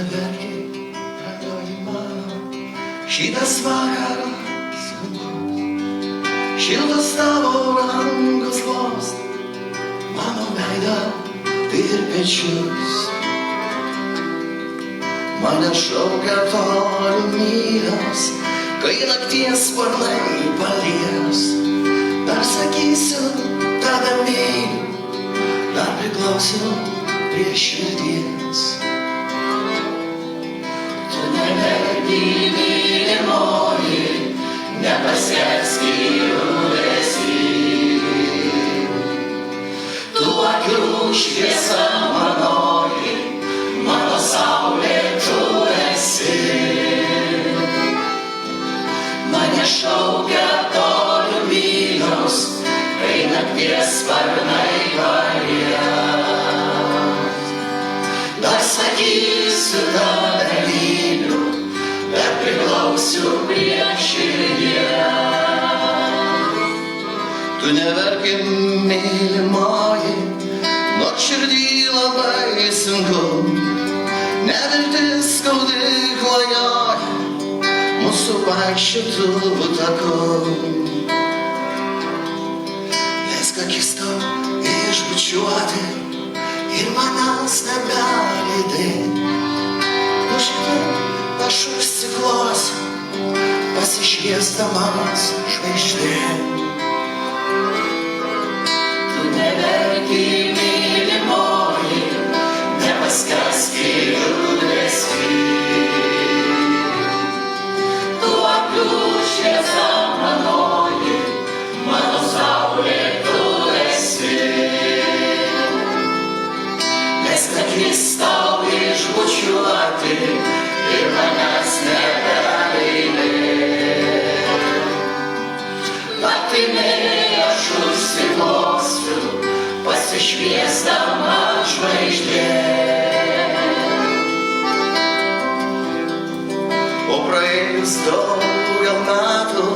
neverki, brangioji mano, šitas vakaras skambus, šiltas tavo rankos glosto mano veidą ir pečius. Mane šaukia toli mylios, kai nakties sparnai palies. Dar sakysiu, tave myliu, dar priklausiu prie širdies. Tu neverki, mylimoji, nepaskelbk liūdesį. Tu akių šviesa manoji, mano saulė tu esi. Mane šaukia toli mylios, kai nakties sparnai palies. Dar sakysiu, tave myliu, dar priklausiu prie širdies. Tu neverki, mylimoji, nors širdį labai sunku, neviltis skaudi klajoja mūsų vaikščiotų taku. Leisk akis tau išbučiuoti ir manęs nebeleidai. Aš užsiklosiu, pasišviesdamas žvaigždėm. Tu neverki, mylimoji, nepaskelbk liūdesį. Tu akių šviesa manoji, mano saulė tu esi. Leisk akis tau išbučiuoti ir manęs nebeleidai. Akiniai aš užsiklosiu, pasišviesdama žvaigždėm. O praėjus daugel metų,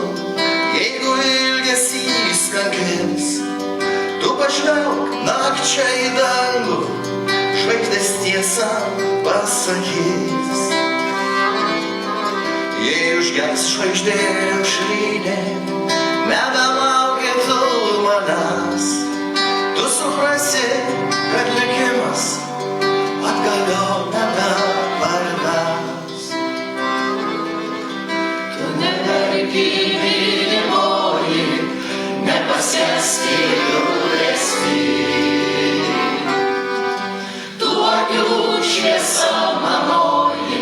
jeigu ilgesys kankins, tu pažvelk nakčia į dangų, žvaigždės tiesą pasakys. Jei užgems žvaigždė aušrinė, nebelauki tu manęs, tu suprasi, kad likimas atgal nebeparves. Tu neverki, mylimoji, nepaskelbk liūdesį. Tu akių šviesa manoji,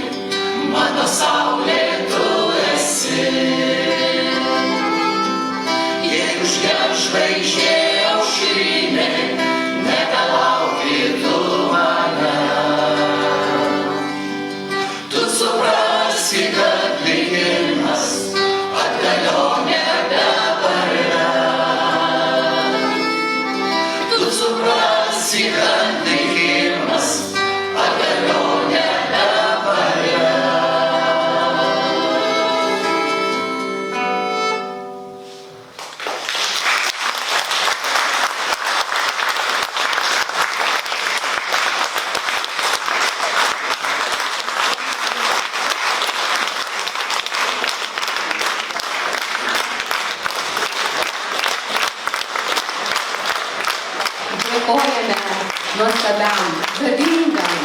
mano saulė tu esi. Jei užgems žvaigždė aušrinė, nebelauki tu manęs. Tu suprasi, kad likimas atgal nebeparves. Tu suprasi, kad likimas atgal nebeparves. Dėkojame nuostabiam, žavingam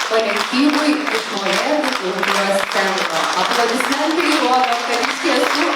kolektyvui iš Molėtų kultūros centro. Aplodismentai rodo, kad iš tiesų